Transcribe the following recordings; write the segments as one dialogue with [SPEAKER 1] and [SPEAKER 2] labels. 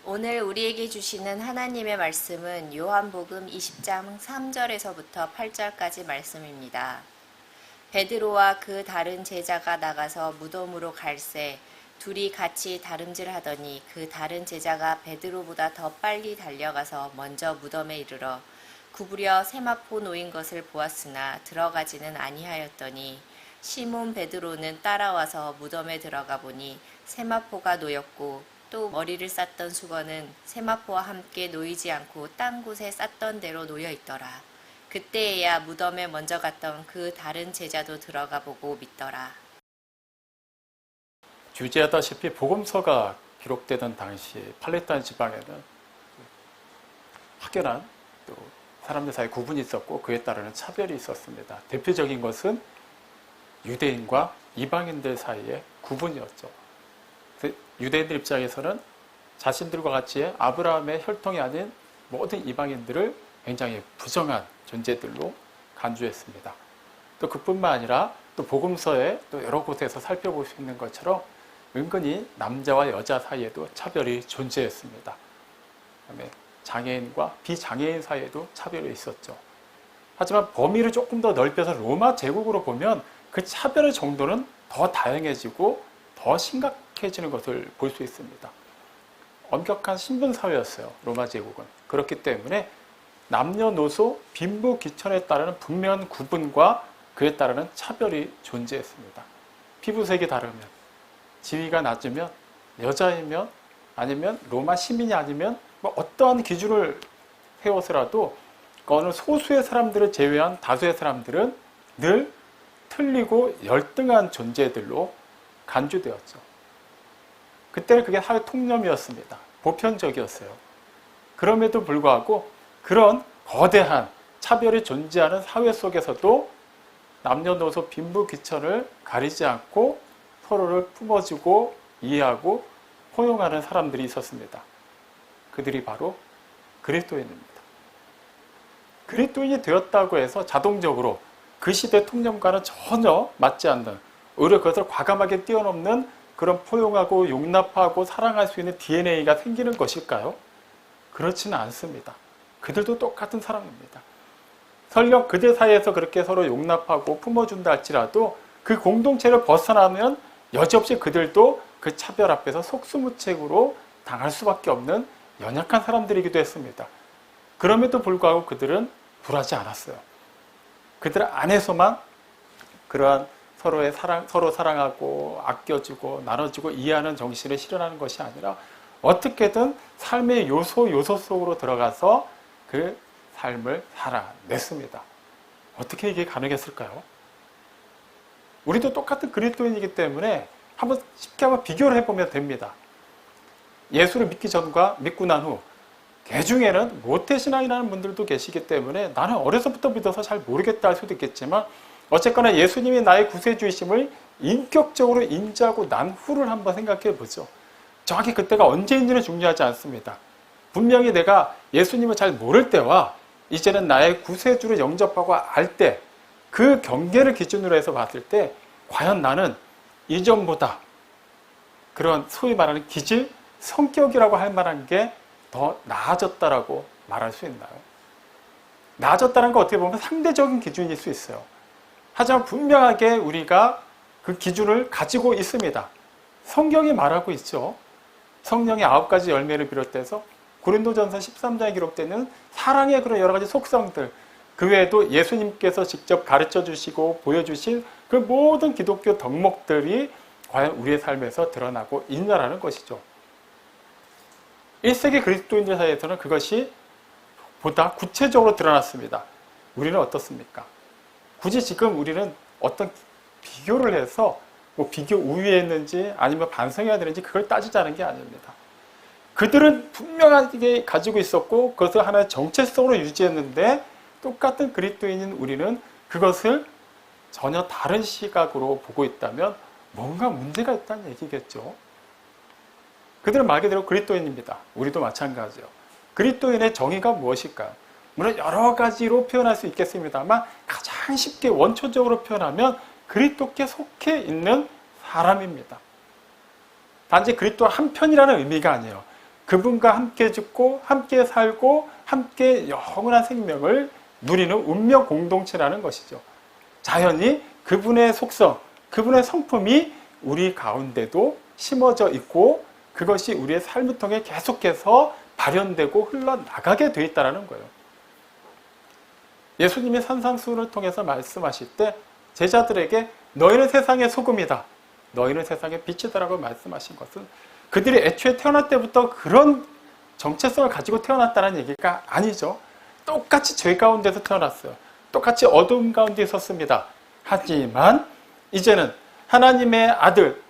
[SPEAKER 1] 오늘 우리에게 주시는 하나님의 말씀은 요한복음 20장 3절에서부터 8절까지 말씀입니다. 베드로와 그 다른 제자가 나가서 무덤으로 갈새 둘이 같이 다름질하더니 그 다른 제자가 베드로보다 더 빨리 달려가서 먼저 무덤에 이르러 구부려 세마포 놓인 것을 보았으나 들어가지는 아니하였더니 시몬 베드로는 따라와서 무덤에 들어가 보니 세마포가 놓였고 또 머리를 쌌던 수건은 세마포와 함께 놓이지 않고 딴 곳에 쌌던 대로 놓여 있더라. 그때에야 무덤에 먼저 갔던 그 다른 제자도 들어가 보고 믿더라.
[SPEAKER 2] 주제하다시피 복음서가 기록되던 당시 팔레스타인 지방에는 확연한 또 사람들 사이에 구분이 있었고 그에 따르는 차별이 있었습니다. 대표적인 것은 유대인과 이방인들 사이의 구분이었죠. 유대인들 입장에서는 자신들과 같이 아브라함의 혈통이 아닌 모든 이방인들을 굉장히 부정한 존재들로 간주했습니다. 또 그뿐만 아니라 또 복음서에 또 여러 곳에서 살펴볼 수 있는 것처럼 은근히 남자와 여자 사이에도 차별이 존재했습니다. 그다음에 장애인과 비장애인 사이에도 차별이 있었죠. 하지만 범위를 조금 더 넓혀서 로마 제국으로 보면 그 차별의 정도는 더 다양해지고 더 심각해지는 것을 볼 수 있습니다. 엄격한 신분사회였어요. 로마 제국은. 그렇기 때문에 남녀노소, 빈부, 귀천에 따르는 분명한 구분과 그에 따르는 차별이 존재했습니다. 피부색이 다르면, 지위가 낮으면, 여자이면, 아니면 로마 시민이 아니면 뭐 어떠한 기준을 세워서라도 어느 소수의 사람들을 제외한 다수의 사람들은 늘 틀리고 열등한 존재들로 간주되었죠. 그때는 그게 사회 통념이었습니다. 보편적이었어요. 그럼에도 불구하고 그런 거대한 차별이 존재하는 사회 속에서도 남녀노소 빈부귀천을 가리지 않고 서로를 품어주고 이해하고 포용하는 사람들이 있었습니다. 그들이 바로 그리스도인입니다. 그리스도인이 되었다고 해서 자동적으로 그 시대 통념과는 전혀 맞지 않는, 오히려 그것을 과감하게 뛰어넘는 그런 포용하고 용납하고 사랑할 수 있는 DNA가 생기는 것일까요? 그렇지는 않습니다. 그들도 똑같은 사람입니다. 설령 그들 사이에서 그렇게 서로 용납하고 품어준다 할지라도 그 공동체를 벗어나면 여지없이 그들도 그 차별 앞에서 속수무책으로 당할 수밖에 없는 연약한 사람들이기도 했습니다. 그럼에도 불구하고 그들은 굴하지 않았어요. 그들 안에서만 그러한 서로 사랑하고 아껴주고 나눠주고 이해하는 정신을 실현하는 것이 아니라 어떻게든 삶의 요소 속으로 들어가서 그 삶을 살아냈습니다. 어떻게 이게 가능했을까요? 우리도 똑같은 그리스도인이기 때문에 쉽게 한번 비교를 해보면 됩니다. 예수를 믿기 전과 믿고 난 후, 개 중에는 모태신앙이라는 분들도 계시기 때문에 나는 어려서부터 믿어서 잘 모르겠다 할 수도 있겠지만 어쨌거나 예수님이 나의 구세주이심을 인격적으로 인지하고 난 후를 한번 생각해 보죠. 정확히 그때가 언제인지는 중요하지 않습니다. 분명히 내가 예수님을 잘 모를 때와 이제는 나의 구세주를 영접하고 알 때 그 경계를 기준으로 해서 봤을 때 과연 나는 이전보다 그런 소위 말하는 기질, 성격이라고 할 만한 게 더 나아졌다라고 말할 수 있나요? 나아졌다는 건 어떻게 보면 상대적인 기준일 수 있어요. 하지만 분명하게 우리가 그 기준을 가지고 있습니다. 성경이 말하고 있죠. 성령의 9가지 열매를 비롯해서 고린도전서 13장에 기록되는 사랑의 그런 여러 가지 속성들, 그 외에도 예수님께서 직접 가르쳐 주시고 보여주신 그 모든 기독교 덕목들이 과연 우리의 삶에서 드러나고 있느냐라는 것이죠. 1세기 그리스도인들 사이에서는 그것이 보다 구체적으로 드러났습니다. 우리는 어떻습니까? 굳이 지금 우리는 어떤 비교를 해서 뭐 비교 우위에 있는지 아니면 반성해야 되는지 그걸 따지자는 게 아닙니다. 그들은 분명하게 가지고 있었고 그것을 하나의 정체성으로 유지했는데 똑같은 그리스도인인 우리는 그것을 전혀 다른 시각으로 보고 있다면 뭔가 문제가 있다는 얘기겠죠. 그들은 말 그대로 그리스도인입니다. 우리도 마찬가지요. 그리스도인의 정의가 무엇일까요? 물론 여러 가지로 표현할 수 있겠습니다만 가장 쉽게 원초적으로 표현하면 그리스도께 속해 있는 사람입니다. 단지 그리스도 한 편이라는 의미가 아니에요. 그분과 함께 죽고 함께 살고 함께 영원한 생명을 누리는 운명 공동체라는 것이죠. 자연히 그분의 속성, 그분의 성품이 우리 가운데도 심어져 있고 그것이 우리의 삶을 통해 계속해서 발현되고 흘러나가게 되어 있다는 거예요. 예수님이 산상수훈을 통해서 말씀하실 때 제자들에게 너희는 세상의 소금이다. 너희는 세상의 빛이다라고 말씀하신 것은 그들이 애초에 태어날 때부터 그런 정체성을 가지고 태어났다는 얘기가 아니죠. 똑같이 죄 가운데서 태어났어요. 똑같이 어둠 가운데 있었습니다. 하지만 이제는 하나님의 아들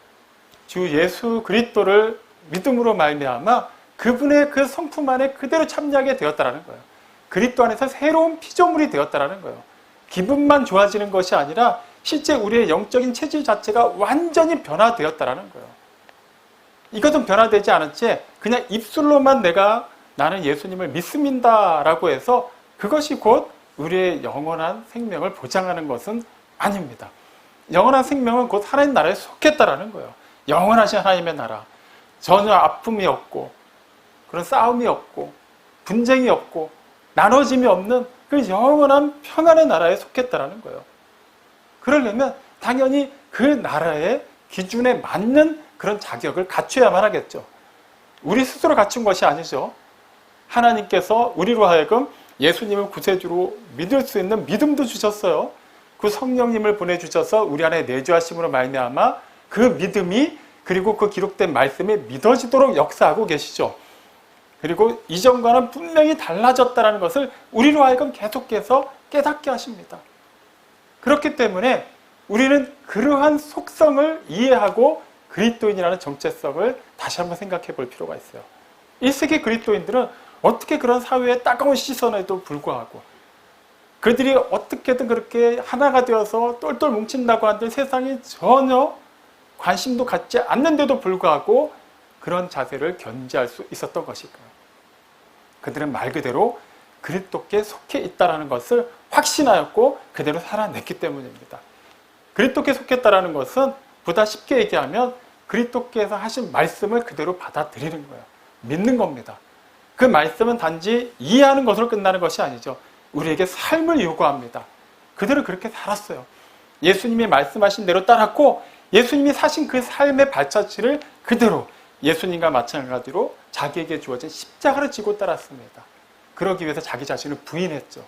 [SPEAKER 2] 주 예수 그리스도를 믿음으로 말미암아 그분의 그 성품 안에 그대로 참여하게 되었다는 거예요. 그리스도 안에서 새로운 피조물이 되었다는 거예요. 기분만 좋아지는 것이 아니라 실제 우리의 영적인 체질 자체가 완전히 변화되었다는 거예요. 이것은 변화되지 않았지 그냥 입술로만 나는 예수님을 믿습니다라고 해서 그것이 곧 우리의 영원한 생명을 보장하는 것은 아닙니다. 영원한 생명은 곧 하나님 나라에 속했다라는 거예요. 영원하신 하나님의 나라. 전혀 아픔이 없고 그런 싸움이 없고 분쟁이 없고 나눠짐이 없는 그 영원한 평안의 나라에 속했다라는 거예요. 그러려면 당연히 그 나라의 기준에 맞는 그런 자격을 갖춰야만 하겠죠. 우리 스스로 갖춘 것이 아니죠. 하나님께서 우리로 하여금 예수님을 구세주로 믿을 수 있는 믿음도 주셨어요. 그 성령님을 보내주셔서 우리 안에 내주하심으로 말미암아 그 믿음이 그리고 그 기록된 말씀이 믿어지도록 역사하고 계시죠. 그리고 이전과는 분명히 달라졌다는 것을 우리로 하여금 계속해서 깨닫게 하십니다. 그렇기 때문에 우리는 그러한 속성을 이해하고 그리스도인이라는 정체성을 다시 한번 생각해 볼 필요가 있어요. 1세기 그리스도인들은 어떻게 그런 사회의 따가운 시선에도 불구하고 그들이 어떻게든 그렇게 하나가 되어서 똘똘 뭉친다고 한들 세상이 전혀 관심도 갖지 않는데도 불구하고 그런 자세를 견지할 수 있었던 것일까요? 그들은 말 그대로 그리스도께 속해 있다는 것을 확신하였고 그대로 살아냈기 때문입니다. 그리스도께 속했다는 것은 보다 쉽게 얘기하면 그리스도께서 하신 말씀을 그대로 받아들이는 거예요. 믿는 겁니다. 그 말씀은 단지 이해하는 것으로 끝나는 것이 아니죠. 우리에게 삶을 요구합니다. 그대로 그렇게 살았어요. 예수님이 말씀하신 대로 따랐고 예수님이 사신 그 삶의 발자취를 그대로 예수님과 마찬가지로 자기에게 주어진 십자가를 지고 따랐습니다. 그러기 위해서 자기 자신을 부인했죠.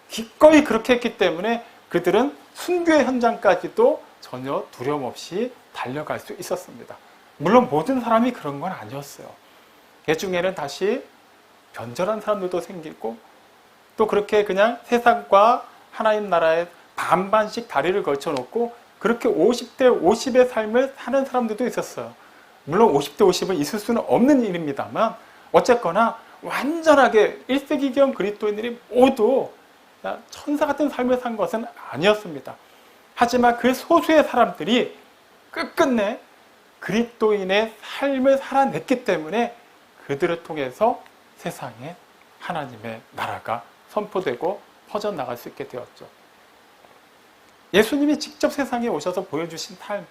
[SPEAKER 2] 기꺼이 그렇게 했기 때문에 그들은 순교의 현장까지도 전혀 두려움 없이 달려갈 수 있었습니다. 물론 모든 사람이 그런 건 아니었어요. 그 중에는 다시 변절한 사람들도 생기고 또 그렇게 그냥 세상과 하나님 나라에 반반씩 다리를 걸쳐놓고 그렇게 50대 50의 삶을 사는 사람들도 있었어요. 물론 50대 50은 있을 수는 없는 일입니다만 어쨌거나 완전하게 1세기경 그리스도인들이 모두 천사 같은 삶을 산 것은 아니었습니다. 하지만 그 소수의 사람들이 끝끝내 그리스도인의 삶을 살아냈기 때문에 그들을 통해서 세상에 하나님의 나라가 선포되고 퍼져나갈 수 있게 되었죠. 예수님이 직접 세상에 오셔서 보여주신 삶,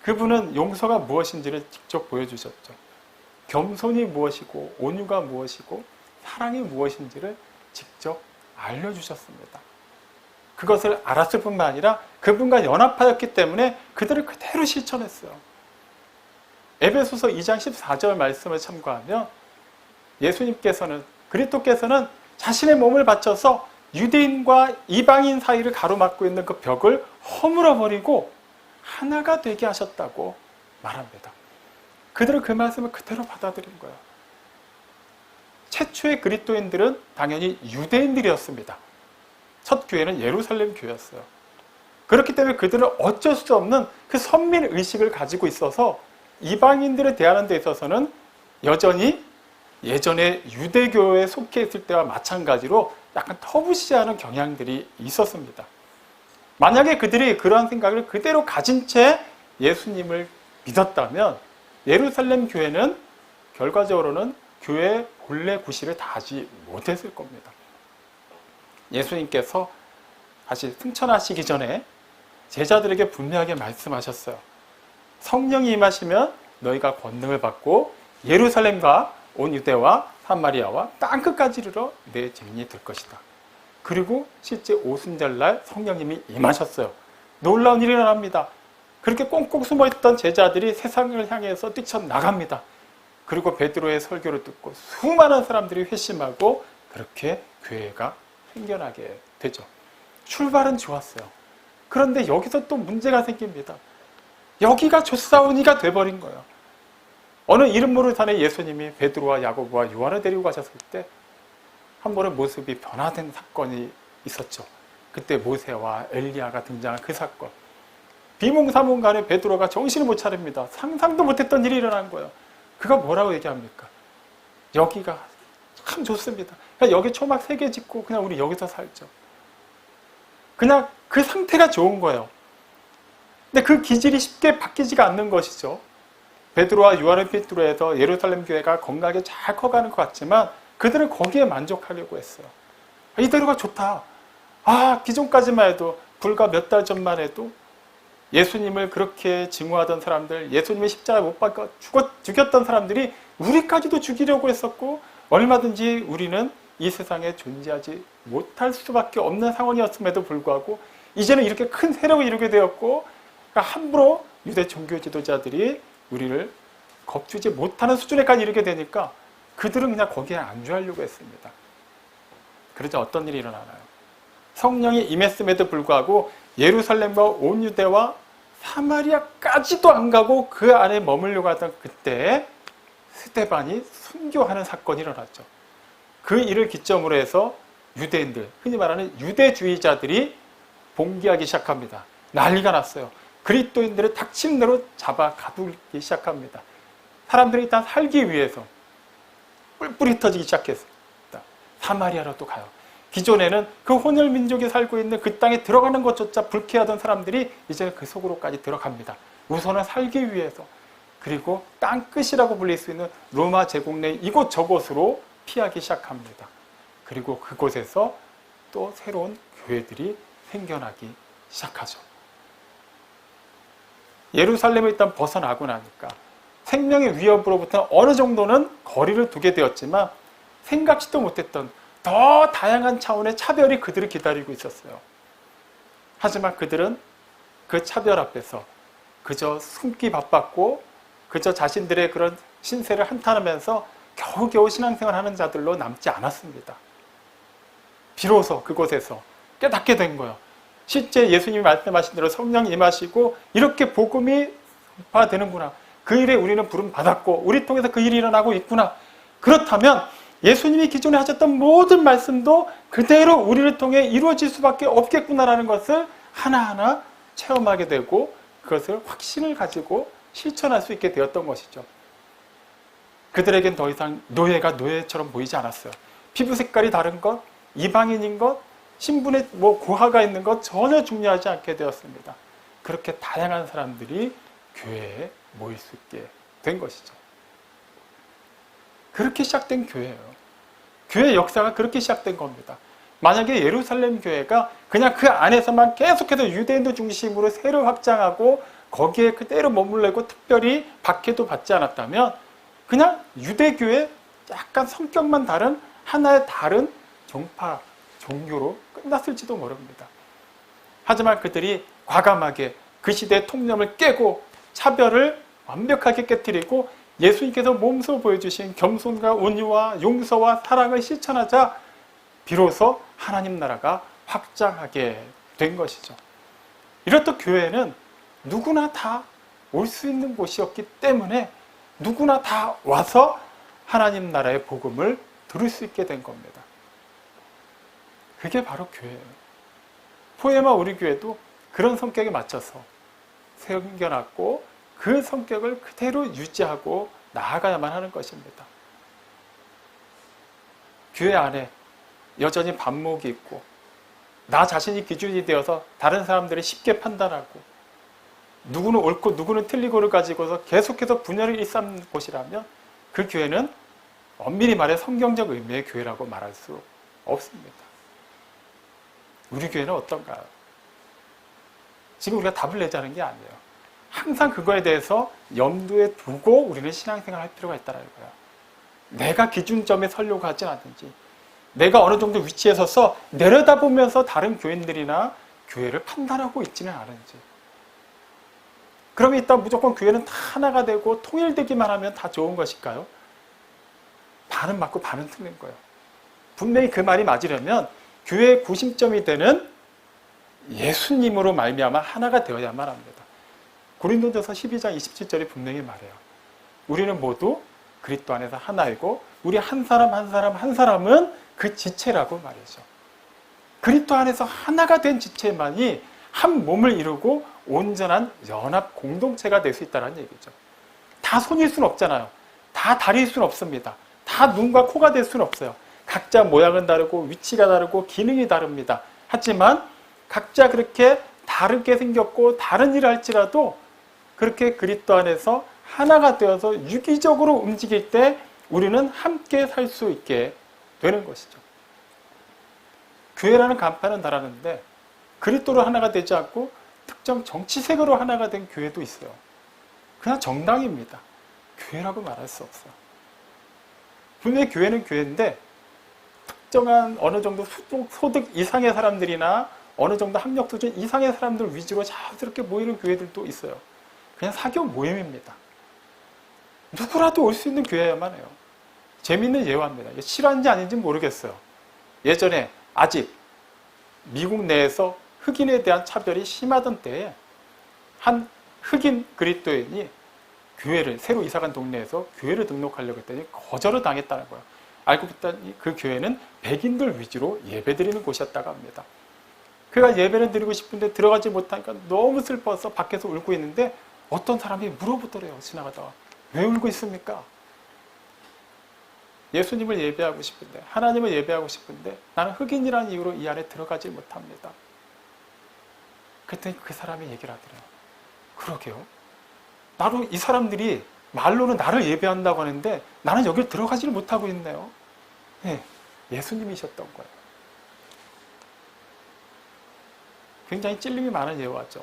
[SPEAKER 2] 그분은 용서가 무엇인지를 직접 보여주셨죠. 겸손이 무엇이고 온유가 무엇이고 사랑이 무엇인지를 직접 알려주셨습니다. 그것을 알았을 뿐만 아니라 그분과 연합하였기 때문에 그들을 그대로 실천했어요. 에베소서 2장 14절 말씀을 참고하면 예수님께서는 그리스도께서는 자신의 몸을 바쳐서 유대인과 이방인 사이를 가로막고 있는 그 벽을 허물어버리고 하나가 되게 하셨다고 말합니다. 그들은 그 말씀을 그대로 받아들인 거예요. 최초의 그리스도인들은 당연히 유대인들이었습니다. 첫 교회는 예루살렘 교회였어요. 그렇기 때문에 그들은 어쩔 수 없는 그 선민 의식을 가지고 있어서 이방인들을 대하는 데 있어서는 여전히 예전에 유대교에 속해 있을 때와 마찬가지로 약간 터부시하는 경향들이 있었습니다. 만약에 그들이 그러한 생각을 그대로 가진 채 예수님을 믿었다면 예루살렘 교회는 결과적으로는 교회의 본래 구실을 다하지 못했을 겁니다. 예수님께서 다시 승천하시기 전에 제자들에게 분명하게 말씀하셨어요. 성령이 임하시면 너희가 권능을 받고 예루살렘과 온 유대와 사마리아와 땅끝까지 이르러 내 증인이 될 것이다. 그리고 실제 오순절날 성령님이 임하셨어요. 놀라운 일이 일어납니다. 그렇게 꽁꽁 숨어있던 제자들이 세상을 향해서 뛰쳐나갑니다. 그리고 베드로의 설교를 듣고 수많은 사람들이 회심하고 그렇게 교회가 생겨나게 되죠. 출발은 좋았어요. 그런데 여기서 또 문제가 생깁니다. 여기가 조사원이가 돼버린 거예요. 어느 이름 모를 산에 예수님이 베드로와 야고보와 요한을 데리고 가셨을 때 한 번의 모습이 변화된 사건이 있었죠. 그때 모세와 엘리야가 등장한 그 사건. 비몽사몽간에 베드로가 정신을 못 차립니다. 상상도 못했던 일이 일어난 거예요. 그가 뭐라고 얘기합니까? 여기가 참 좋습니다. 그냥 여기 초막 3개 짓고 그냥 우리 여기서 살죠. 그냥 그 상태가 좋은 거예요. 근데 그 기질이 쉽게 바뀌지가 않는 것이죠. 베드로와 요한을 필두로 해서 예루살렘 교회가 건강하게 잘 커가는 것 같지만 그들은 거기에 만족하려고 했어요. 이대로가 좋다. 기존까지만 해도 불과 몇 달 전만 해도 예수님을 그렇게 증오하던 사람들, 예수님의 십자가에 못 박아 죽였던 사람들이 우리까지도 죽이려고 했었고 얼마든지 우리는 이 세상에 존재하지 못할 수밖에 없는 상황이었음에도 불구하고 이제는 이렇게 큰 세력을 이루게 되었고 함부로 유대 종교 지도자들이 우리를 겁주지 못하는 수준에까지 이르게 되니까 그들은 그냥 거기에 안주하려고 했습니다. 그러자 어떤 일이 일어나나요? 성령이 임했음에도 불구하고 예루살렘과 온 유대와 사마리아까지도 안 가고 그 안에 머물려고 하던 그때 스데반이 순교하는 사건이 일어났죠. 그 일을 기점으로 해서 유대인들, 흔히 말하는 유대주의자들이 봉기하기 시작합니다. 난리가 났어요. 그리스도인들을 닥침대로 잡아 가두기 시작합니다. 사람들이 일단 살기 위해서 뿔뿔이 터지기 시작했습니다. 사마리아로 또 가요. 기존에는 그 혼혈 민족이 살고 있는 그 땅에 들어가는 것조차 불쾌하던 사람들이 이제 그 속으로까지 들어갑니다. 우선은 살기 위해서. 그리고 땅끝이라고 불릴 수 있는 로마 제국 내 이곳저곳으로 피하기 시작합니다. 그리고 그곳에서 또 새로운 교회들이 생겨나기 시작하죠. 예루살렘을 일단 벗어나고 나니까 생명의 위협으로부터 어느 정도는 거리를 두게 되었지만 생각지도 못했던 더 다양한 차원의 차별이 그들을 기다리고 있었어요. 하지만 그들은 그 차별 앞에서 그저 숨기 바빴고 그저 자신들의 그런 신세를 한탄하면서 겨우겨우 신앙생활하는 자들로 남지 않았습니다. 비로소 그곳에서 깨닫게 된 거예요. 실제 예수님이 말씀하신 대로 성령이 임하시고 이렇게 복음이 전파되는구나. 그 일에 우리는 부름 받았고 우리 통해서 그 일이 일어나고 있구나. 그렇다면 예수님이 기존에 하셨던 모든 말씀도 그대로 우리를 통해 이루어질 수밖에 없겠구나라는 것을 하나하나 체험하게 되고 그것을 확신을 가지고 실천할 수 있게 되었던 것이죠. 그들에겐 더 이상 노예가 노예처럼 보이지 않았어요. 피부 색깔이 다른 것, 이방인인 것, 신분에 고하가 있는 것 전혀 중요하지 않게 되었습니다. 그렇게 다양한 사람들이 교회에 모일 수 있게 된 것이죠. 그렇게 시작된 교회예요. 교회 역사가 그렇게 시작된 겁니다. 만약에 예루살렘 교회가 그냥 그 안에서만 계속해서 유대인들 중심으로 세를 확장하고 거기에 그대로 머물려고 특별히 박해도 받지 않았다면 그냥 유대교회 약간 성격만 다른 하나의 다른 종파, 종교로 끝났을지도 모릅니다. 하지만 그들이 과감하게 그 시대의 통념을 깨고 차별을 완벽하게 깨뜨리고 예수님께서 몸소 보여주신 겸손과 온유와 용서와 사랑을 실천하자 비로소 하나님 나라가 확장하게 된 것이죠. 이렇듯 교회는 누구나 다 올 수 있는 곳이었기 때문에 누구나 다 와서 하나님 나라의 복음을 들을 수 있게 된 겁니다. 그게 바로 교회예요. 포에마 우리 교회도 그런 성격에 맞춰서 생겨났고 그 성격을 그대로 유지하고 나아가야만 하는 것입니다. 교회 안에 여전히 반목이 있고 나 자신이 기준이 되어서 다른 사람들이 쉽게 판단하고 누구는 옳고 누구는 틀리고를 가지고서 계속해서 분열을 일삼는 곳이라면 그 교회는 엄밀히 말해 성경적 의미의 교회라고 말할 수 없습니다. 우리 교회는 어떤가요? 지금 우리가 답을 내자는 게 아니에요. 항상 그거에 대해서 염두에 두고 우리는 신앙생활을 할 필요가 있다는 거예요. 내가 기준점에 서려고 하진 않는지, 내가 어느 정도 위치에 서서 내려다보면서 다른 교인들이나 교회를 판단하고 있지는 않은지. 그러면 일단 무조건 교회는 다 하나가 되고 통일되기만 하면 다 좋은 것일까요? 반은 맞고 반은 틀린 거예요. 분명히 그 말이 맞으려면 교회의 구심점이 되는 예수님으로 말미암아 하나가 되어야만 합니다. 고린도전서 12장 27절이 분명히 말해요. 우리는 모두 그리스도 안에서 하나이고 우리 한 사람 한 사람 한 사람은 그 지체라고 말이죠. 그리스도 안에서 하나가 된 지체만이 한 몸을 이루고 온전한 연합 공동체가 될 수 있다는 얘기죠. 다 손일 수는 없잖아요. 다 다리일 수는 없습니다. 다 눈과 코가 될 수는 없어요. 각자 모양은 다르고 위치가 다르고 기능이 다릅니다. 하지만 각자 그렇게 다르게 생겼고 다른 일을 할지라도 그렇게 그리스도 안에서 하나가 되어서 유기적으로 움직일 때 우리는 함께 살 수 있게 되는 것이죠. 교회라는 간판은 달았는데 그리스도로 하나가 되지 않고 특정 정치색으로 하나가 된 교회도 있어요. 그냥 정당입니다. 교회라고 말할 수 없어요. 분명히 교회는 교회인데 특정한 어느 정도 소득 이상의 사람들이나 어느 정도 학력 수준 이상의 사람들 위주로 자연스럽게 모이는 교회들도 있어요. 그냥 사교 모임입니다. 누구라도 올 수 있는 교회야만 해요. 재미있는 예화입니다. 이게 실화인지 아닌지 모르겠어요. 예전에 아직 미국 내에서 흑인에 대한 차별이 심하던 때에 한 흑인 그리스도인이 교회를 새로 이사간 동네에서 교회를 등록하려고 했더니 거절을 당했다는 거예요. 알고 봤더니 그 교회는 백인들 위주로 예배드리는 곳이었다고 합니다. 그가 예배를 드리고 싶은데 들어가지 못하니까 너무 슬퍼서 밖에서 울고 있는데 어떤 사람이 물어보더래요. 지나가다가. 왜 울고 있습니까? 예수님을 예배하고 싶은데, 하나님을 예배하고 싶은데 나는 흑인이라는 이유로 이 안에 들어가지 못합니다. 그랬더니 그 사람이 얘기를 하더래요. 그러게요. 나도 이 사람들이 말로는 나를 예배한다고 하는데 나는 여길 들어가지를 못하고 있네요. 네, 예수님이셨던 거예요. 굉장히 찔림이 많은 예화죠.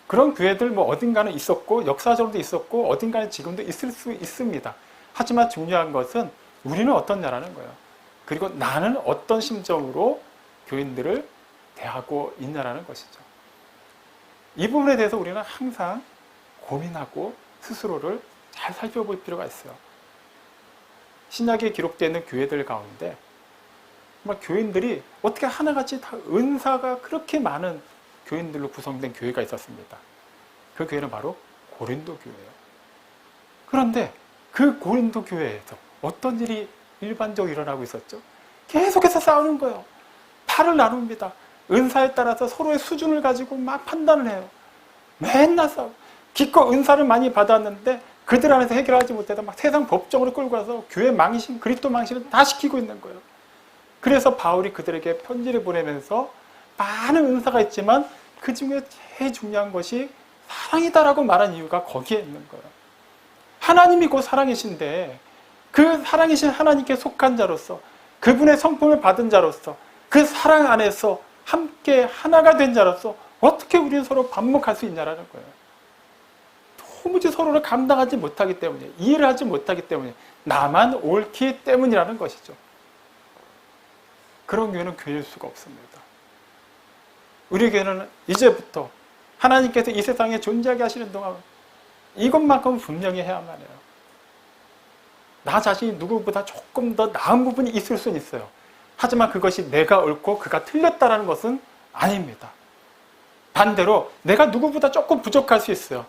[SPEAKER 2] 그런 교회들 뭐 어딘가는 있었고 역사적으로도 있었고 어딘가는 지금도 있을 수 있습니다. 하지만 중요한 것은 우리는 어떠냐라는 거예요. 그리고 나는 어떤 심정으로 교인들을 대하고 있냐라는 것이죠. 이 부분에 대해서 우리는 항상 고민하고 스스로를 잘 살펴볼 필요가 있어요. 신약에 기록되어 있는 교회들 가운데 정말 교인들이 어떻게 하나같이 다 은사가 그렇게 많은 교인들로 구성된 교회가 있었습니다. 그 교회는 바로 고린도 교회예요. 그런데 그 고린도 교회에서 어떤 일이 일반적으로 일어나고 있었죠? 계속해서 싸우는 거예요. 팔을 나눕니다. 은사에 따라서 서로의 수준을 가지고 막 판단을 해요. 맨날 싸우고 기껏 은사를 많이 받았는데 그들 안에서 해결하지 못해서 막 세상 법정으로 끌고 와서 교회 망신, 그리스도 망신을 다 시키고 있는 거예요. 그래서 바울이 그들에게 편지를 보내면서 많은 은사가 있지만 그 중에 제일 중요한 것이 사랑이다라고 말한 이유가 거기에 있는 거예요. 하나님이 곧 사랑이신데 그 사랑이신 하나님께 속한 자로서 그분의 성품을 받은 자로서 그 사랑 안에서 함께 하나가 된 자로서 어떻게 우리는 서로 반목할 수 있냐라는 거예요. 도무지 서로를 감당하지 못하기 때문에 이해를 하지 못하기 때문에 나만 옳기 때문이라는 것이죠. 그런 교회는 교회일 수가 없습니다. 우리 교회는 이제부터 하나님께서 이 세상에 존재하게 하시는 동안 이것만큼은 분명히 해야만 해요. 나 자신이 누구보다 조금 더 나은 부분이 있을 수는 있어요. 하지만 그것이 내가 옳고 그가 틀렸다는 것은 아닙니다. 반대로 내가 누구보다 조금 부족할 수 있어요.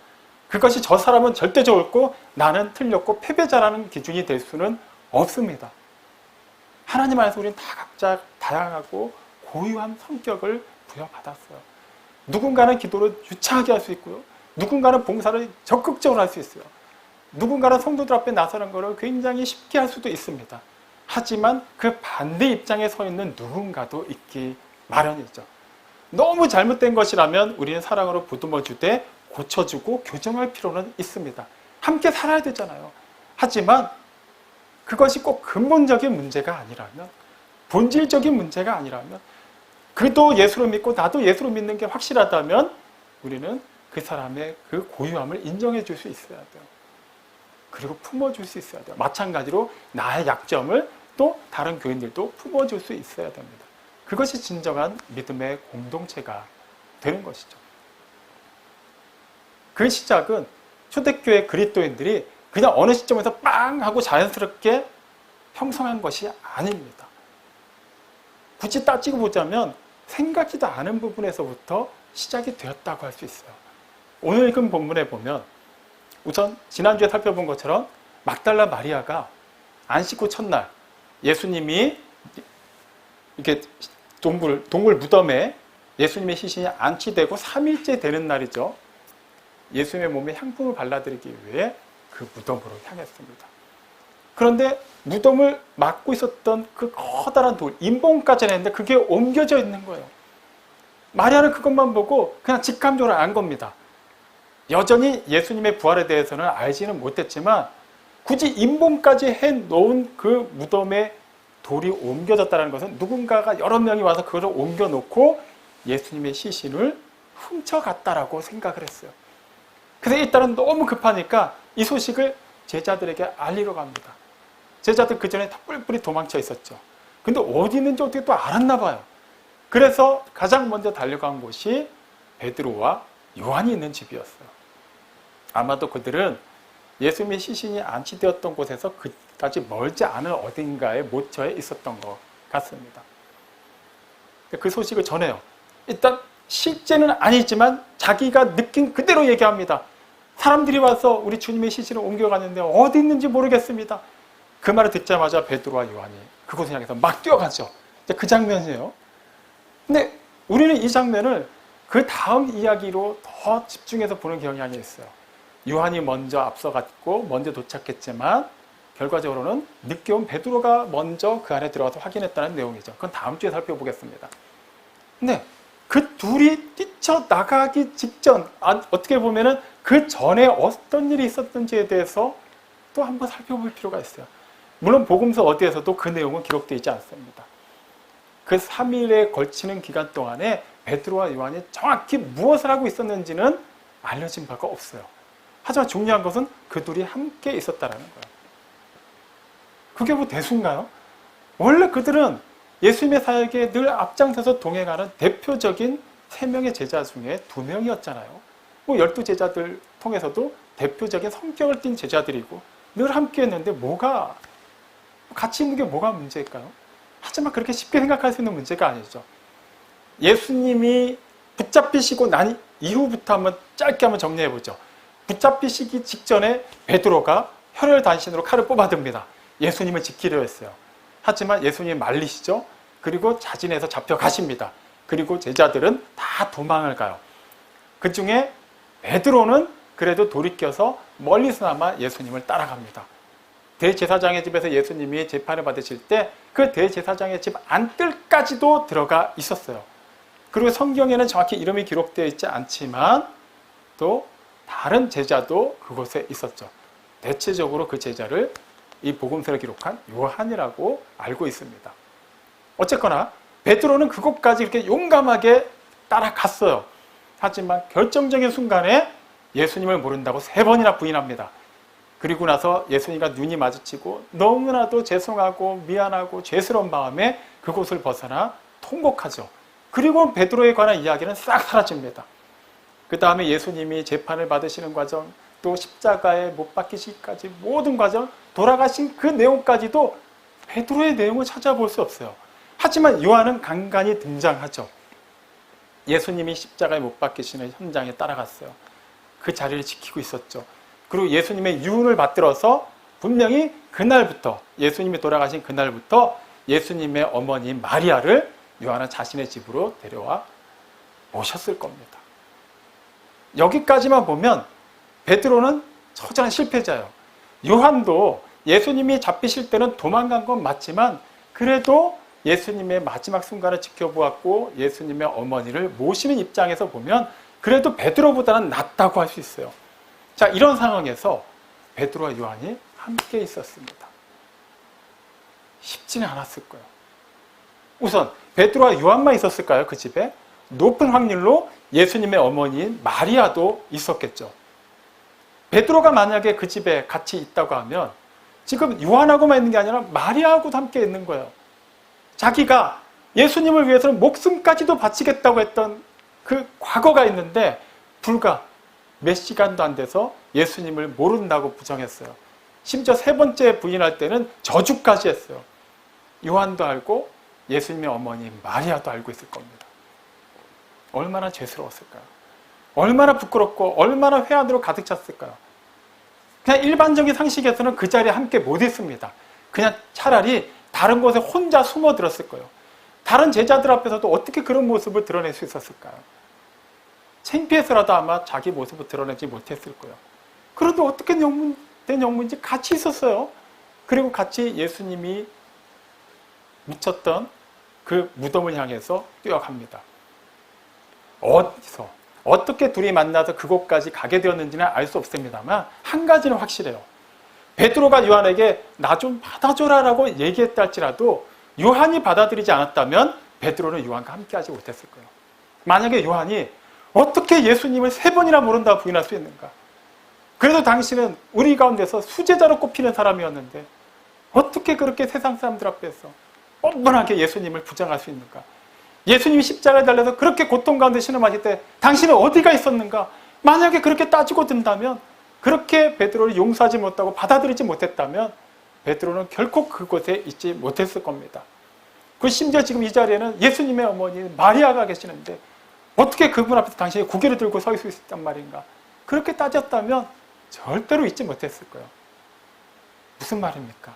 [SPEAKER 2] 그것이 저 사람은 절대적으로 옳고 나는 틀렸고 패배자라는 기준이 될 수는 없습니다. 하나님 안에서 우리는 다 각자 다양하고 고유한 성격을 부여받았어요. 누군가는 기도를 유창하게 할 수 있고요. 누군가는 봉사를 적극적으로 할 수 있어요. 누군가는 성도들 앞에 나서는 것을 굉장히 쉽게 할 수도 있습니다. 하지만 그 반대 입장에 서 있는 누군가도 있기 마련이죠. 너무 잘못된 것이라면 우리는 사랑으로 보듬어주되 고쳐주고 교정할 필요는 있습니다. 함께 살아야 되잖아요. 하지만 그것이 꼭 근본적인 문제가 아니라면, 본질적인 문제가 아니라면, 그도 예수를 믿고 나도 예수를 믿는 게 확실하다면 우리는 그 사람의 그 고유함을 인정해 줄 수 있어야 돼요. 그리고 품어줄 수 있어야 돼요. 마찬가지로 나의 약점을 또 다른 교인들도 품어줄 수 있어야 됩니다. 그것이 진정한 믿음의 공동체가 되는 것이죠. 그 시작은 초대교회 그리스도인들이 그냥 어느 시점에서 빵 하고 자연스럽게 형성한 것이 아닙니다. 굳이 따지고 보자면 생각지도 않은 부분에서부터 시작이 되었다고 할 수 있어요. 오늘 읽은 본문에 보면 우선 지난주에 살펴본 것처럼 막달라 마리아가 안 씻고 첫날 예수님이 이렇게 동굴 무덤에 예수님의 시신이 안치되고 3일째 되는 날이죠. 예수님의 몸에 향품을 발라드리기 위해 그 무덤으로 향했습니다. 그런데 무덤을 막고 있었던 그 커다란 돌, 인봉까지 했는데 그게 옮겨져 있는 거예요. 마리아는 그것만 보고 그냥 직감적으로 안 겁니다. 여전히 예수님의 부활에 대해서는 알지는 못했지만 굳이 인봉까지 해놓은 그 무덤에 돌이 옮겨졌다는 것은 누군가가 여러 명이 와서 그것을 옮겨놓고 예수님의 시신을 훔쳐갔다라고 생각을 했어요. 그래서 일단은 너무 급하니까 이 소식을 제자들에게 알리러 갑니다. 제자들 그 전에 다 뿔뿔이 도망쳐 있었죠. 근데 어디 있는지 어떻게 또 알았나 봐요. 그래서 가장 먼저 달려간 곳이 베드로와 요한이 있는 집이었어요. 아마도 그들은 예수님의 시신이 안치되었던 곳에서 그까지 멀지 않은 어딘가에 모처에 있었던 것 같습니다. 그 소식을 전해요. 일단 실제는 아니지만 자기가 느낀 그대로 얘기합니다. 사람들이 와서 우리 주님의 시신을 옮겨가는데 어디 있는지 모르겠습니다. 그 말을 듣자마자 베드로와 요한이 그곳을 향해서 막 뛰어가죠. 그 장면이에요. 근데 우리는 이 장면을 그 다음 이야기로 더 집중해서 보는 경향이 있어요. 요한이 먼저 앞서갔고 먼저 도착했지만 결과적으로는 늦게 온 베드로가 먼저 그 안에 들어가서 확인했다는 내용이죠. 그건 다음 주에 살펴보겠습니다. 근데 그 둘이 뛰쳐나가기 직전, 어떻게 보면은 그 전에 어떤 일이 있었던지에 대해서 또 한번 살펴볼 필요가 있어요. 물론 복음서 어디에서도 그 내용은 기록되어 있지 않습니다. 그 3일에 걸치는 기간 동안에 베드로와 요한이 정확히 무엇을 하고 있었는지는 알려진 바가 없어요. 하지만 중요한 것은 그 둘이 함께 있었다는 거예요. 그게 뭐 대수인가요? 원래 그들은 예수님의 사역에 늘 앞장서서 동행하는 대표적인 3명의 제자 중에 2명이었잖아요. 뭐 12제자들 통해서도 대표적인 성격을 띈 제자들이고 늘 함께 했는데 뭐가 같이 있는 게 뭐가 문제일까요? 하지만 그렇게 쉽게 생각할 수 있는 문제가 아니죠. 예수님이 붙잡히시고 난 이후부터 한번 짧게 한번 정리해보죠. 붙잡히시기 직전에 베드로가 혈혈단신으로 칼을 뽑아듭니다. 예수님을 지키려 했어요. 하지만 예수님이 말리시죠. 그리고 자진해서 잡혀가십니다. 그리고 제자들은 다 도망을 가요. 그 중에 베드로는 그래도 돌이켜서 멀리서나마 예수님을 따라갑니다. 대제사장의 집에서 예수님이 재판을 받으실 때 그 대제사장의 집 안뜰까지도 들어가 있었어요. 그리고 성경에는 정확히 이름이 기록되어 있지 않지만 또 다른 제자도 그곳에 있었죠. 대체적으로 그 제자를 이 복음서를 기록한 요한이라고 알고 있습니다. 어쨌거나 베드로는 그곳까지 이렇게 용감하게 따라갔어요. 하지만 결정적인 순간에 예수님을 모른다고 3번이나 부인합니다. 그리고 나서 예수님과 눈이 마주치고 너무나도 죄송하고 미안하고 죄스러운 마음에 그곳을 벗어나 통곡하죠. 그리고 베드로에 관한 이야기는 싹 사라집니다. 그 다음에 예수님이 재판을 받으시는 과정, 또 십자가에 못 박히시기까지 모든 과정, 돌아가신 그 내용까지도 베드로의 내용을 찾아볼 수 없어요. 하지만 요한은 간간히 등장하죠. 예수님이 십자가에 못 박히시는 현장에 따라갔어요. 그 자리를 지키고 있었죠. 그리고 예수님의 유언을 받들어서 분명히 그날부터, 예수님이 돌아가신 그날부터 예수님의 어머니 마리아를 요한은 자신의 집으로 데려와 모셨을 겁니다. 여기까지만 보면 베드로는 처절한 실패자예요. 요한도 예수님이 잡히실 때는 도망간 건 맞지만 그래도 예수님의 마지막 순간을 지켜보았고 예수님의 어머니를 모시는 입장에서 보면 그래도 베드로보다는 낫다고 할 수 있어요. 자, 이런 상황에서 베드로와 요한이 함께 있었습니다. 쉽지는 않았을 거예요. 우선 베드로와 요한만 있었을까요? 그 집에? 높은 확률로 예수님의 어머니인 마리아도 있었겠죠. 베드로가 만약에 그 집에 같이 있다고 하면 지금 요한하고만 있는 게 아니라 마리아하고도 함께 있는 거예요. 자기가 예수님을 위해서는 목숨까지도 바치겠다고 했던 그 과거가 있는데 불과 몇 시간도 안 돼서 예수님을 모른다고 부정했어요. 심지어 세 번째 부인할 때는 저주까지 했어요. 요한도 알고 예수님의 어머니 마리아도 알고 있을 겁니다. 얼마나 죄스러웠을까요? 얼마나 부끄럽고 얼마나 회한으로 가득 찼을까요? 그냥 일반적인 상식에서는 그 자리에 함께 못 있습니다. 그냥 차라리 다른 곳에 혼자 숨어들었을 거예요. 다른 제자들 앞에서도 어떻게 그런 모습을 드러낼 수 있었을까요? 창피해서라도 아마 자기 모습을 드러내지 못했을 거예요. 그런데 어떻게 된 영문인지 같이 있었어요. 그리고 같이 예수님이 묻혔던 그 무덤을 향해서 뛰어갑니다. 어디서 어떻게 둘이 만나서 그곳까지 가게 되었는지는 알 수 없습니다만 한 가지는 확실해요. 베드로가 요한에게 나 좀 받아줘라라고 얘기했다 할지라도 요한이 받아들이지 않았다면 베드로는 요한과 함께하지 못했을 거예요. 만약에 요한이 어떻게 예수님을 3번이나 모른다고 부인할 수 있는가? 그래도 당신은 우리 가운데서 수제자로 꼽히는 사람이었는데 어떻게 그렇게 세상 사람들 앞에서 뻔뻔하게 예수님을 부정할 수 있는가? 예수님이 십자가에 달려서 그렇게 고통 가운데 신음하실 때 당신은 어디가 있었는가? 만약에 그렇게 따지고 든다면, 그렇게 베드로를 용서하지 못하고 받아들이지 못했다면 베드로는 결코 그곳에 있지 못했을 겁니다. 그 심지어 지금 이 자리에는 예수님의 어머니 마리아가 계시는데 어떻게 그분 앞에서 당신이 고개를 들고 서 있을 수 있단 말인가? 그렇게 따졌다면 절대로 잊지 못했을 거예요. 무슨 말입니까?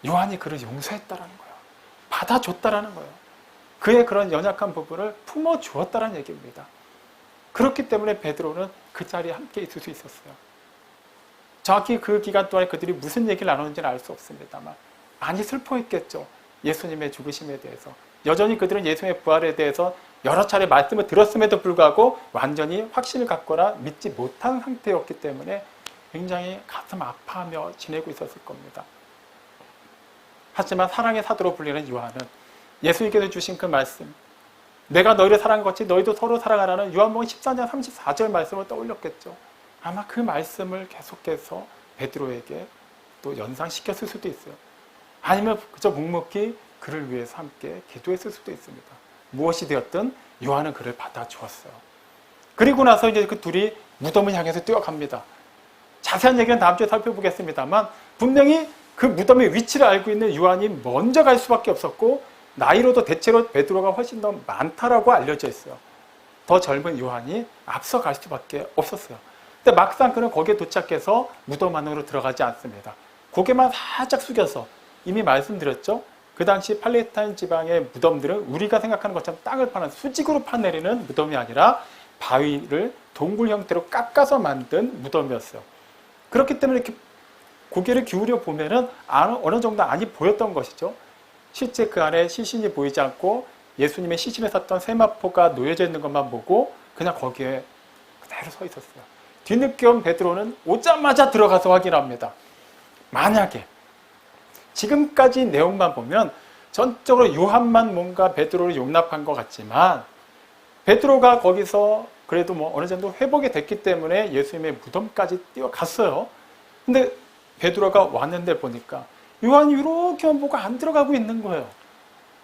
[SPEAKER 2] 요한이 그를 용서했다라는 거예요. 받아줬다라는 거예요. 그의 그런 연약한 부분을 품어주었다는 얘기입니다. 그렇기 때문에 베드로는 그 자리에 함께 있을 수 있었어요. 정확히 그 기간 동안에 그들이 무슨 얘기를 나누는지는 알 수 없습니다만 많이 슬퍼했겠죠. 예수님의 죽으심에 대해서. 여전히 그들은 예수님의 부활에 대해서 여러 차례 말씀을 들었음에도 불구하고 완전히 확신을 갖거나 믿지 못한 상태였기 때문에 굉장히 가슴 아파하며 지내고 있었을 겁니다. 하지만 사랑의 사도로 불리는 요한은 예수님께서 주신 그 말씀, 내가 너희를 사랑한 것 같이 너희도 서로 사랑하라는 요한복음 14장 34절 말씀을 떠올렸겠죠. 아마 그 말씀을 계속해서 베드로에게 또 연상시켰을 수도 있어요. 아니면 그저 묵묵히 그를 위해서 함께 기도했을 수도 있습니다. 무엇이 되었든 요한은 그를 받아주었어요. 그리고 나서 이제 그 둘이 무덤을 향해서 뛰어갑니다. 자세한 얘기는 다음 주에 살펴보겠습니다만 분명히 그 무덤의 위치를 알고 있는 요한이 먼저 갈 수밖에 없었고 나이로도 대체로 베드로가 훨씬 더 많다라고 알려져 있어요. 더 젊은 요한이 앞서 갈 수밖에 없었어요. 근데 막상 그는 거기에 도착해서 무덤 안으로 들어가지 않습니다. 고개만 살짝 숙여서, 이미 말씀드렸죠? 그 당시 팔레스타인 지방의 무덤들은 우리가 생각하는 것처럼 땅을 파는 수직으로 파내리는 무덤이 아니라 바위를 동굴 형태로 깎아서 만든 무덤이었어요. 그렇기 때문에 이렇게 고개를 기울여 보면은 어느 정도 안이 보였던 것이죠. 실제 그 안에 시신이 보이지 않고 예수님의 시신에 샀던 세마포가 놓여져 있는 것만 보고 그냥 거기에 그대로 서 있었어요. 뒤늦게 온 베드로는 오자마자 들어가서 확인합니다. 만약에 지금까지 내용만 보면 전적으로 요한만 뭔가 베드로를 용납한 것 같지만 베드로가 거기서 그래도 뭐 어느 정도 회복이 됐기 때문에 예수님의 무덤까지 뛰어갔어요. 근데 베드로가 왔는데 보니까 요한이 이렇게만 보고 안 들어가고 있는 거예요.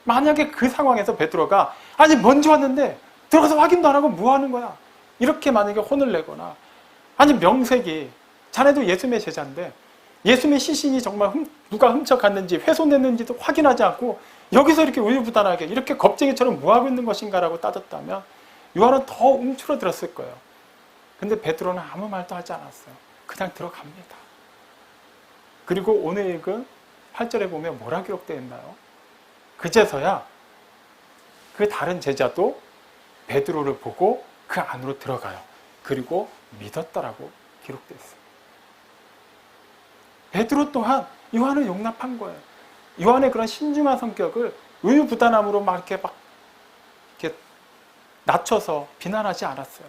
[SPEAKER 2] 만약에 그 상황에서 베드로가 아니 먼저 왔는데 들어가서 확인도 안 하고 뭐 하는 거야? 이렇게 만약에 혼을 내거나, 아니 명색이 자네도 예수님의 제자인데 예수님의 시신이 정말 누가 훔쳐갔는지 훼손했는지도 확인하지 않고 여기서 이렇게 우유부단하게 이렇게 겁쟁이처럼 뭐 하고 있는 것인가라고 따졌다면 요한은 더 움츠러들었을 거예요. 근데 베드로는 아무 말도 하지 않았어요. 그냥 들어갑니다. 그리고 오늘 읽은 8절에 보면 뭐라 기록되어 있나요? 그제서야 그 다른 제자도 베드로를 보고 그 안으로 들어가요. 그리고 믿었다라고 기록되어 있어요. 베드로 또한 요한을 용납한 거예요. 요한의 그런 신중한 성격을 우유부단함으로 막 이렇게 낮춰서 비난하지 않았어요.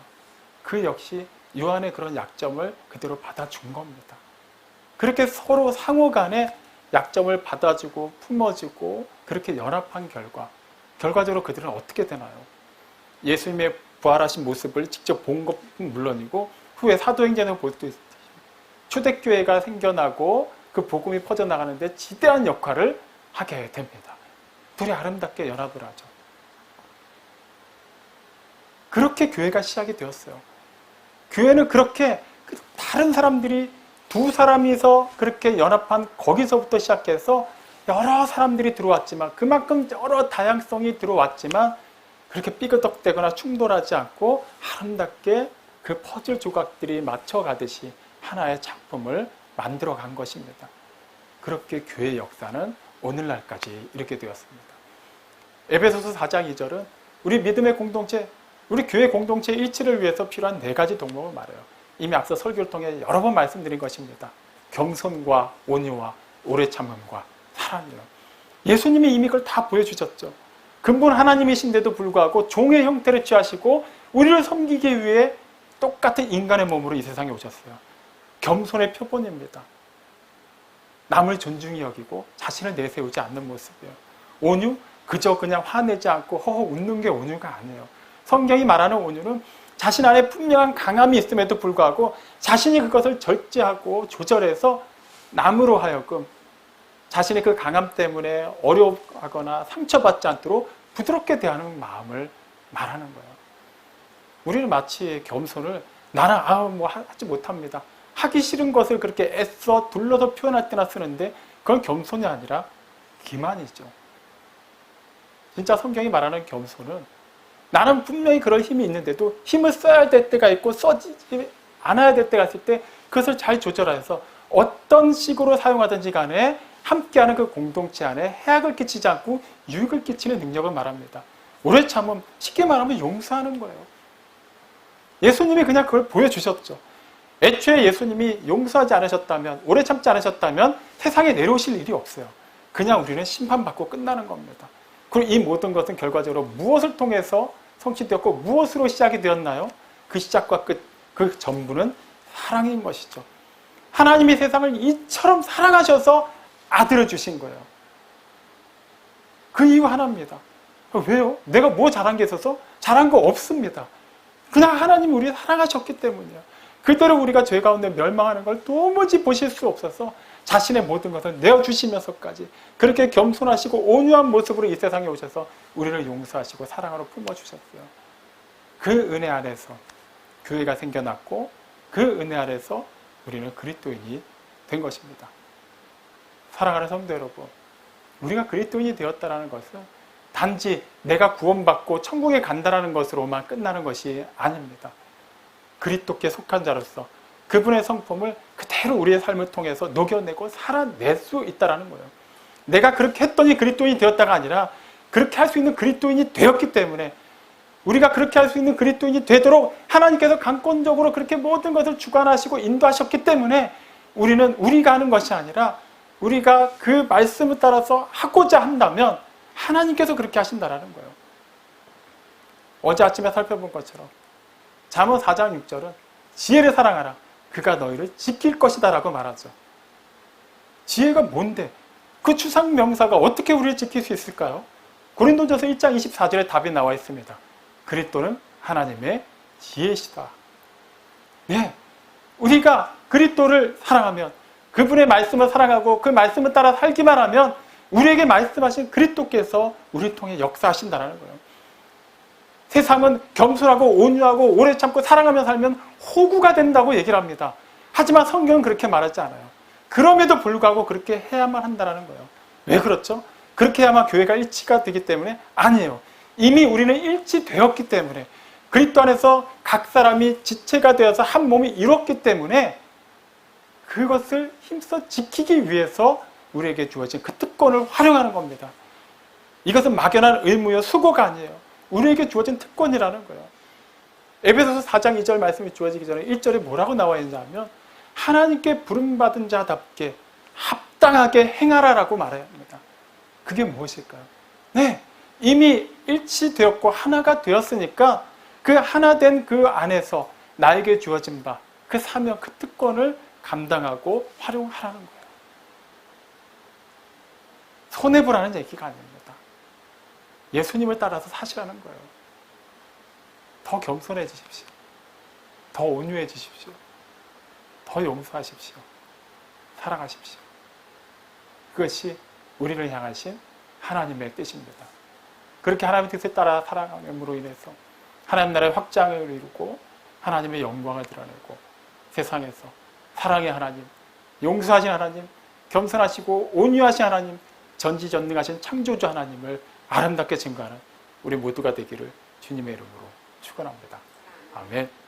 [SPEAKER 2] 그 역시 요한의 그런 약점을 그대로 받아준 겁니다. 그렇게 서로 상호 간에 약점을 받아주고 품어주고 그렇게 연합한 결과적으로 그들은 어떻게 되나요? 예수님의 부활하신 모습을 직접 본 것은 물론이고 후에 사도행전을 볼 때 초대교회가 생겨나고 그 복음이 퍼져나가는데 지대한 역할을 하게 됩니다. 둘이 아름답게 연합을 하죠. 그렇게 교회가 시작이 되었어요. 교회는 그렇게 다른 사람들이 두 사람이서 그렇게 연합한 거기서부터 시작해서 여러 사람들이 들어왔지만 그만큼 여러 다양성이 들어왔지만 그렇게 삐그덕대거나 충돌하지 않고 아름답게 그 퍼즐 조각들이 맞춰가듯이 하나의 작품을 만들어 간 것입니다. 그렇게 교회의 역사는 오늘날까지 이렇게 되었습니다. 에베소서 4장 2절은 우리 믿음의 공동체, 우리 교회 공동체의 일치를 위해서 필요한 4가지 덕목을 말해요. 이미 앞서 설교를 통해 여러 번 말씀드린 것입니다. 겸손과 온유와 오래 참음과 사랑이요. 예수님이 이미 그걸 다 보여주셨죠. 근본 하나님이신데도 불구하고 종의 형태를 취하시고 우리를 섬기기 위해 똑같은 인간의 몸으로 이 세상에 오셨어요. 겸손의 표본입니다. 남을 존중히 여기고 자신을 내세우지 않는 모습이에요. 온유? 그저 그냥 화내지 않고 허허 웃는 게 온유가 아니에요. 성경이 말하는 온유는 자신 안에 분명한 강함이 있음에도 불구하고 자신이 그것을 절제하고 조절해서 남으로 하여금 자신의 그 강함 때문에 어려워하거나 상처받지 않도록 부드럽게 대하는 마음을 말하는 거예요. 우리는 마치 겸손을 나는 뭐 하지 못합니다. 하기 싫은 것을 그렇게 애써 둘러서 표현할 때나 쓰는데 그건 겸손이 아니라 기만이죠. 진짜 성경이 말하는 겸손은 나는 분명히 그럴 힘이 있는데도 힘을 써야 될 때가 있고 써지 않아야 될 때가 있을 때 그것을 잘 조절해서 어떤 식으로 사용하든지 간에 함께하는 그 공동체 안에 해악을 끼치지 않고 유익을 끼치는 능력을 말합니다. 오래 참음, 쉽게 말하면 용서하는 거예요. 예수님이 그냥 그걸 보여주셨죠. 애초에 예수님이 용서하지 않으셨다면, 오래 참지 않으셨다면 세상에 내려오실 일이 없어요. 그냥 우리는 심판받고 끝나는 겁니다. 그리고 이 모든 것은 결과적으로 무엇을 통해서 성취되었고 무엇으로 시작이 되었나요? 그 시작과 끝, 그 전부는 사랑인 것이죠. 하나님이 세상을 이처럼 사랑하셔서 아들을 주신 거예요. 그 이유 하나입니다. 왜요? 내가 뭐 잘한 게 있어서? 잘한 거 없습니다. 그냥 하나님이 우리를 사랑하셨기 때문이에요. 그대로 우리가 죄 가운데 멸망하는 걸 도무지 보실 수 없어서 자신의 모든 것을 내어주시면서까지 그렇게 겸손하시고 온유한 모습으로 이 세상에 오셔서 우리를 용서하시고 사랑으로 품어주셨어요. 그 은혜 안에서 교회가 생겨났고 그 은혜 안에서 우리는 그리스도인이 된 것입니다. 사랑하는 성도 여러분, 우리가 그리스도인이 되었다는 것은 단지 내가 구원받고 천국에 간다는 것으로만 끝나는 것이 아닙니다. 그리스도께 속한 자로서 그분의 성품을 그대로 우리의 삶을 통해서 녹여내고 살아낼 수 있다는 거예요. 내가 그렇게 했더니 그리스도인이 되었다가 아니라 그렇게 할 수 있는 그리스도인이 되었기 때문에 우리가 그렇게 할 수 있는 그리스도인이 되도록 하나님께서 강권적으로 그렇게 모든 것을 주관하시고 인도하셨기 때문에 우리는 우리가 하는 것이 아니라 우리가 그 말씀을 따라서 하고자 한다면 하나님께서 그렇게 하신다는 거예요. 어제 아침에 살펴본 것처럼 잠언 4장 6절은 지혜를 사랑하라. 그가 너희를 지킬 것이다 라고 말하죠. 지혜가 뭔데? 그 추상 명사가 어떻게 우리를 지킬 수 있을까요? 고린도전서 1장 24절에 답이 나와 있습니다. 그리스도는 하나님의 지혜시다. 네, 우리가 그리스도를 사랑하면 그분의 말씀을 사랑하고 그 말씀을 따라 살기만 하면 우리에게 말씀하신 그리스도께서 우리를 통해 역사하신다는 거예요. 세상은 겸손하고 온유하고 오래 참고 사랑하며 살면 호구가 된다고 얘기를 합니다. 하지만 성경은 그렇게 말하지 않아요. 그럼에도 불구하고 그렇게 해야만 한다는 거예요. 왜 그렇죠? 그렇게 해야만 교회가 일치가 되기 때문에? 아니에요. 이미 우리는 일치되었기 때문에 그리스도 안에서 각 사람이 지체가 되어서 한 몸이 이뤘기 때문에 그것을 힘써 지키기 위해서 우리에게 주어진 그 특권을 활용하는 겁니다. 이것은 막연한 의무요 수고가 아니에요. 우리에게 주어진 특권이라는 거예요. 에베소서 4장 2절 말씀이 주어지기 전에 1절에 뭐라고 나와 있는지 하면 하나님께 부름받은 자답게 합당하게 행하라라고 말해야 합니다. 그게 무엇일까요? 네, 이미 일치되었고 하나가 되었으니까 그 하나 된 그 안에서 나에게 주어진 바, 그 사명, 그 특권을 감당하고 활용하라는 거예요. 손해보라는 얘기가 아닙니다. 예수님을 따라서 사시라는 거예요. 더 겸손해지십시오. 더 온유해지십시오. 더 용서하십시오. 사랑하십시오. 그것이 우리를 향하신 하나님의 뜻입니다. 그렇게 하나님의 뜻에 따라 살아감으로 인해서 하나님 나라의 확장을 이루고 하나님의 영광을 드러내고 세상에서 사랑의 하나님, 용서하신 하나님, 겸손하시고 온유하신 하나님, 전지전능하신 창조주 하나님을 아름답게 증거하는 우리 모두가 되기를 주님의 이름으로 축원합니다. 아멘.